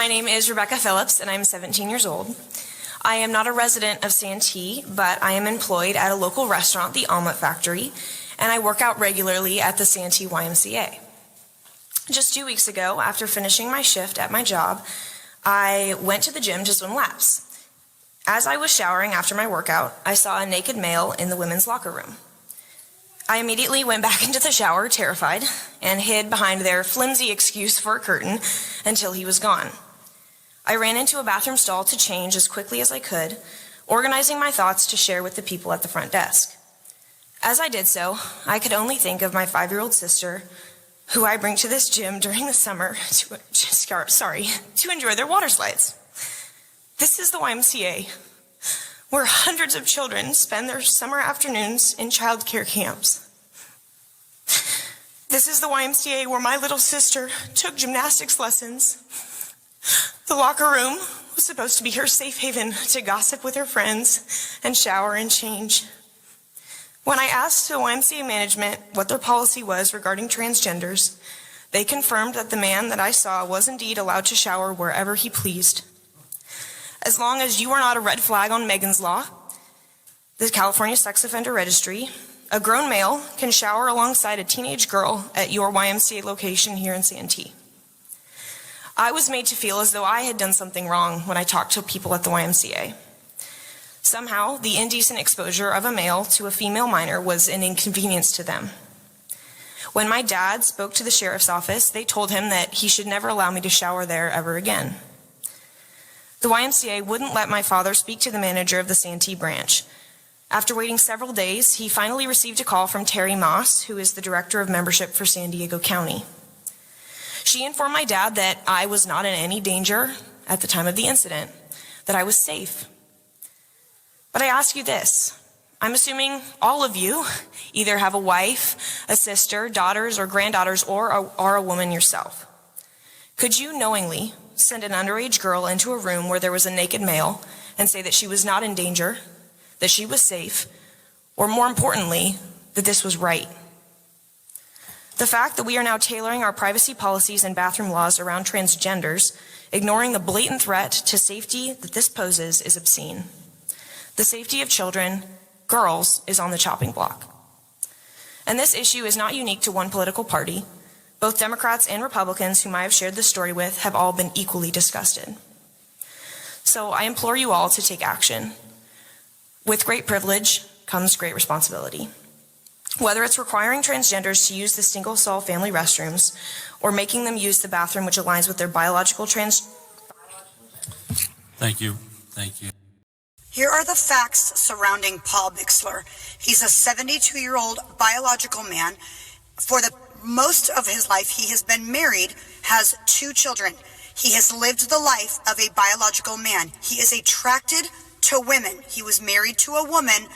My name is Rebecca Phillips, and I'm 17 years old. I am not a resident of Santee, but I am employed at a local restaurant, the Omelet Factory, and I work out regularly at the Santee YMCA. Just 2 weeks ago, after finishing my shift at my job, I went to the gym to swim laps. As I was showering after my workout, I saw a naked male in the women's locker room. I immediately went back into the shower, terrified, and hid behind their flimsy excuse for a curtain until he was gone. I ran into a bathroom stall to change as quickly as I could, organizing my thoughts to share with the people at the front desk. As I did so, I could only think of my 5-year-old sister, who I bring to this gym during the summer to enjoy their water slides. This is the YMCA, where hundreds of children spend their summer afternoons in child care camps. This is the YMCA where my little sister took gymnastics lessons. The locker room was supposed to be her safe haven to gossip with her friends and shower and change. When I asked the YMCA management what their policy was regarding transgenders, they confirmed that the man that I saw was indeed allowed to shower wherever he pleased. As long as you are not a red flag on Megan's Law, the California Sex Offender Registry, a grown male can shower alongside a teenage girl at your YMCA location here in Santee. I was made to feel as though I had done something wrong when I talked to people at the YMCA. Somehow, the indecent exposure of a male to a female minor was an inconvenience to them. When my dad spoke to the sheriff's office, they told him that he should never allow me to shower there ever again. The YMCA wouldn't let my father speak to the manager of the Santee branch. After waiting several days, he finally received a call from Terry Moss, who is the director of membership for San Diego County. She informed my dad that I was not in any danger at the time of the incident, that I was safe. But I ask you this. I'm assuming all of you either have a wife, a sister, daughters, or granddaughters, or are a woman yourself. Could you knowingly send an underage girl into a room where there was a naked male and say that she was not in danger, that she was safe, or more importantly, that this was right? The fact that we are now tailoring our privacy policies and bathroom laws around transgenders, ignoring the blatant threat to safety that this poses, is obscene. The safety of children, girls, is on the chopping block. And this issue is not unique to one political party. Both Democrats and Republicans whom I have shared this story with have all been equally disgusted. So I implore you all to take action. With great privilege comes great responsibility. Whether it's requiring transgenders to use the single-stall family restrooms or making them use the bathroom which aligns with their biological Thank you. Thank you. Here are the facts surrounding Paul Bixler. He's a 72-year-old biological man. For the most of his life, he has been married, has 2 children. He has lived the life of a biological man. He is attracted to women. He was married to a woman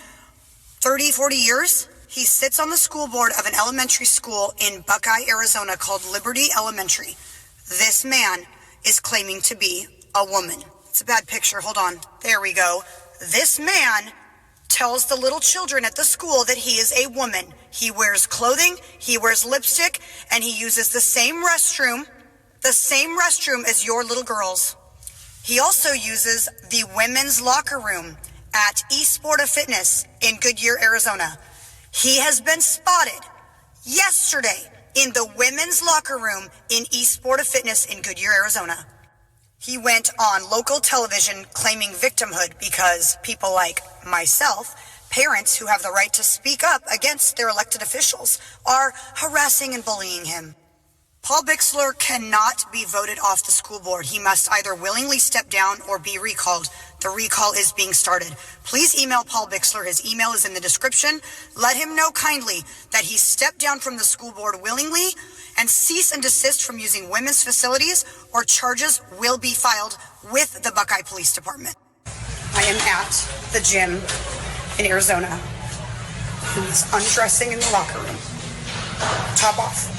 30, 40 years. He sits on the school board of an elementary school in Buckeye, Arizona called Liberty Elementary. This man is claiming to be a woman. It's a bad picture. Hold on. There we go. This man tells the little children at the school that he is a woman. He wears clothing, he wears lipstick, and he uses the same restroom as your little girls. He also uses the women's locker room at Esporta Fitness in Goodyear, Arizona. He has been spotted yesterday in the women's locker room in Esporta Fitness in Goodyear, Arizona. He went on local television claiming victimhood because people like myself, parents who have the right to speak up against their elected officials, are harassing and bullying him. Paul Bixler cannot be voted off the school board. He must either willingly step down or be recalled. The recall is being started. Please email Paul Bixler. His email is in the description. Let him know kindly that he stepped down from the school board willingly and cease and desist from using women's facilities, or charges will be filed with the Buckeye Police Department. I am at the gym in Arizona. He's undressing in the locker room. Top off.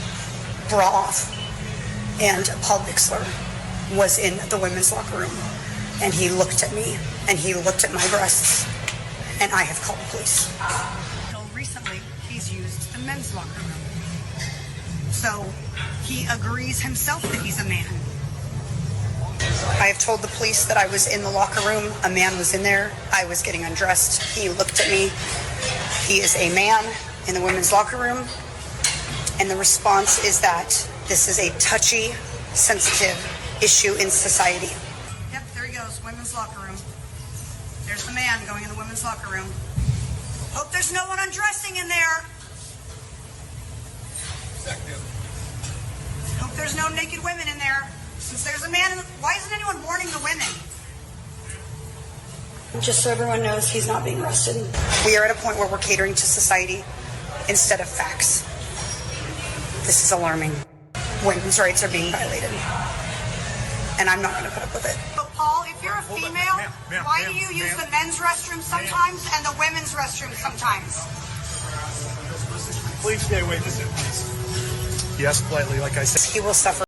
Bra off, and Paul Bixler was in the women's locker room, and he looked at me, and he looked at my breasts, and I have called the police. Until recently, he's used the men's locker room. So he agrees himself that he's a man. I have told the police that I was in the locker room. A man was in there. I was getting undressed. He looked at me. He is a man in the women's locker room. And the response is that this is a touchy, sensitive issue in society. Yep, there he goes, women's locker room. There's the man going in the women's locker room. Hope there's no one undressing in there. Hope there's no naked women in there. Since there's a man in the... Why isn't anyone warning the women? Just so everyone knows, he's not being arrested. We are at a point where we're catering to society instead of facts. This is alarming. Women's rights are being violated. And I'm not going to put up with it. But Paul, if you're a female, why do you use the men's restroom sometimes and the women's restroom sometimes? Please stay away from it, please. Yes, politely, like I said. He will suffer